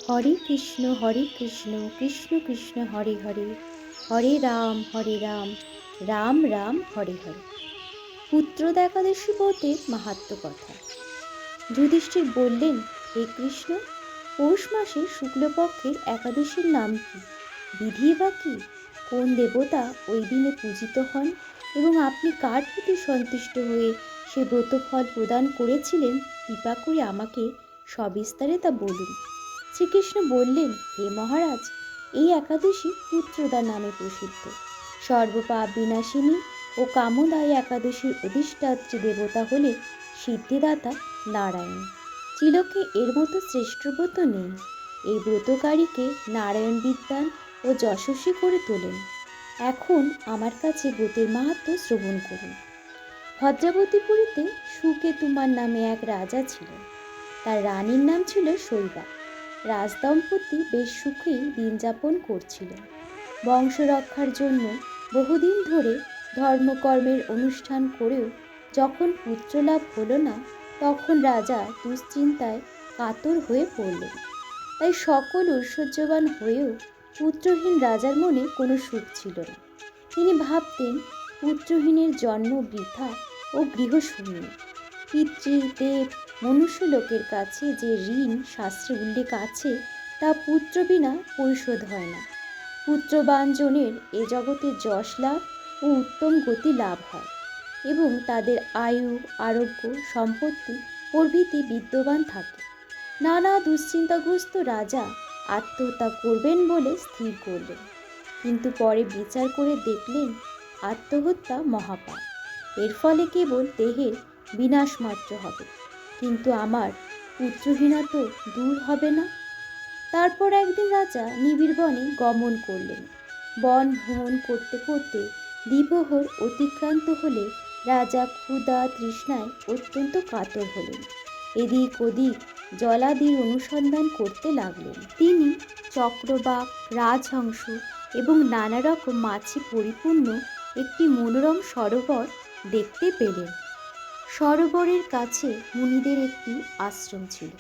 হরে কৃষ্ণ কৃষ্ণ কৃষ্ণ হরে হরে, হরে রাম রাম রাম হরে হরে। পুত্রদা একাদশী ব্রতের মাহাত্ম্য কথা। যুধিষ্ঠির বললেন, হে কৃষ্ণ, পৌষ মাসের শুক্লপক্ষের একাদশীর নাম কি? বিধি বা কি? কোন দেবতা ওই দিনে পূজিত হন এবং আপনি কার প্রতি সন্তুষ্ট হয়ে সে ব্রত ফল প্রদান করেছিলেন? কৃপা করে আমাকে সবিস্তারে তা বলুন। শ্রীকৃষ্ণ বললেন, হে মহারাজ, এই একাদশী পুত্রদা নামে প্রসিদ্ধ। সর্বপাপ বিনাশিনী ও কামদায়ী একাদশীর অধিষ্ঠাত্রী দেবতা হলেন সিদ্ধিদাতা নারায়ণ। ত্রিলোকে এর মতো শ্রেষ্ঠ ব্রত নেই। এই ব্রতকারীকে নারায়ণ বিদ্বান ও যশস্বী করে তোলেন। এখন আমার কাছে ব্রতের মাহাত্ম্য শ্রবণ করুন। ভদ্রাবতীপুরীতে সুকেতুমার নামে এক রাজা ছিলেন। তার রানীর নাম ছিল শৈবা। রাজদম্পতি বেশ সুখেই দিন যাপন করছিলেন। বংশ রক্ষার জন্য বহুদিন ধরে ধর্মকর্মের অনুষ্ঠান করেও যখন পুত্রলাভ হলো না, তখন রাজা দুশ্চিন্তায় কাতর হয়ে পড়লেন। তাই সকল ঐশ্বর্যবান হয়েও পুত্রহীন রাজার মনে কোনো সুখ ছিল না। তিনি ভাবতেন, পুত্রহীনের জন্ম বৃথা ও গৃহশূন্য। পিতৃদেব মনুষ্যলোকের কাছে যে ঋণ শাস্ত্রে উল্লেখ আছে, তা পুত্র বিনা পরিশোধ হয় না। পুত্রবান জনের এ জগতে যশ লাভ ও উত্তম গতি লাভ হয় এবং তাদের আয়ু, আরোগ্য, সম্পত্তি প্রভৃতি বিদ্যমান থাকে। নানা দুশ্চিন্তাগ্রস্ত রাজা আত্মহত্যা করবেন বলে স্থির করলেন। কিন্তু পরে বিচার করে দেখলেন, আত্মহত্যা মহাপাপ। এর ফলে কেবল দেহের বিনাশ মাত্র হবে, কিন্তু আমার পুত্রহীনা তো দূর হবে না। তারপর একদিন রাজা নিবিড় বনে গমন করলেন। বন ভ্রমণ করতে করতে দ্বিপ্রহর অতিক্রান্ত হলে রাজা ক্ষুধা তৃষ্ণায় অত্যন্ত কাতর হলেন। এদিক ওদিক জলাদির অনুসন্ধান করতে লাগলেন। তিনি চক্রবাক, রাজহংস এবং নানা রকম মাছে পরিপূর্ণ একটি মনোরম সরোবর দেখতে পেলেন। সরোবরের কাছে মুনিদের একটি আশ্রম ছিল।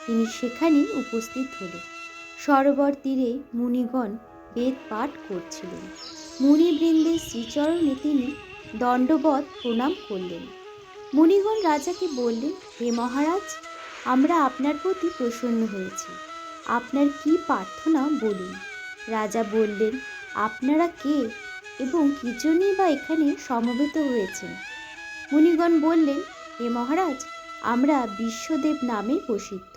তিনি সেখানেই উপস্থিত হলেন। সরোবর তীরে মুনিগণ বেদ পাঠ করছিলেন। মুনিবৃন্দের শ্রীচরণে তিনি দণ্ডবৎ প্রণাম করলেন। মুনিগণ রাজাকে বললেন, হে মহারাজ, আমরা আপনার প্রতি প্রসন্ন হয়েছি। আপনার কি প্রার্থনা বলুন। রাজা বললেন, আপনারা কে এবং কি জন্যই বা এখানে সমবেত হয়েছেন? মুনিগণ বললেন, হে মহারাজ, আমরা বিশ্বদেব নামে প্রসিদ্ধ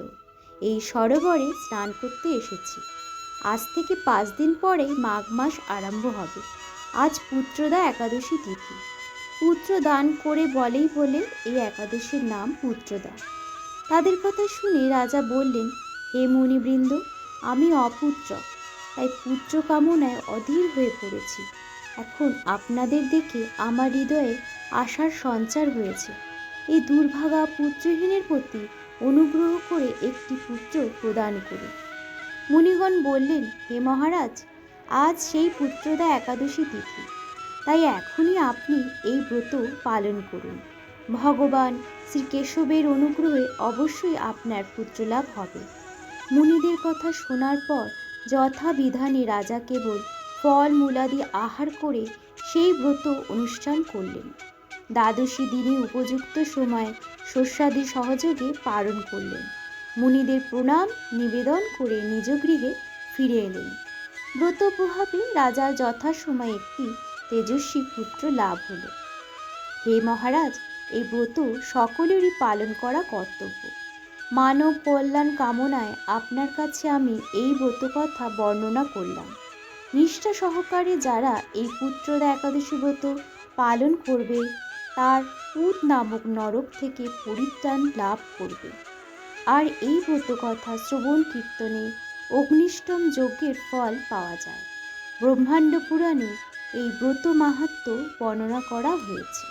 এই সরোবরে স্নান করতে এসেছি। আজ থেকে 5 দিন পরেই মাঘ মাস আরম্ভ হবে। আজ পুত্রদা একাদশী তিথি। পুত্র দান করে বলেই বলে এই একাদশীর নাম পুত্রদা। তাদের কথা শুনে রাজা বললেন, হে মুনিবৃন্দ, আমি অপুত্রক, তাই পুত্র কামনায় অধীর হয়ে পড়েছি। এখন আপনাদের দেখে আমার হৃদয়ে আশার সঞ্চার হয়েছে। এই দুর্ভাগা পুত্রহীনের প্রতি অনুগ্রহ করে একটি পুত্র প্রদান করুন। মুনিগণ বললেন, হে মহারাজ, আজ সেই পুত্রদা একাদশী তিথি, তাই এখনই আপনি এই ব্রত পালন করুন। ভগবান শ্রীকেশবের অনুগ্রহে অবশ্যই আপনার পুত্রলাভ হবে। মুনিদের কথা শোনার পর যথাবিধানে রাজা কেবল ফল মূলাদি আহার করে সেই ব্রত অনুষ্ঠান করলেন। দ্বাদশী দিনে উপযুক্ত সময় শস্যাদি সহযোগে পালন করলেন। মুনিদের প্রণাম নিবেদন করে নিজ গৃহে ফিরে এলেন। ব্রত প্রভাবে রাজার যথাসময়ে একটি তেজস্বী পুত্র লাভ হল। হে মহারাজ, এই ব্রত সকলেরই পালন করা কর্তব্য। মানব কল্যাণ কামনায় আপনার কাছে আমি এই ব্রত কথা বর্ণনা করলাম। নিষ্ঠা সহকারে যারা এই পুত্রদা একাদশী ব্রত পালন করবে, তার পুত নামক নরক থেকে পরিত্রাণ লাভ করবে। আর এই ব্রত কথা শ্রবণ কীর্তনে অগ্নিষ্টম যজ্ঞের ফল পাওয়া যায়। ব্রহ্মাণ্ড পুরাণে এই ব্রত মাহাত্ম্য বর্ণনা করা হয়েছে।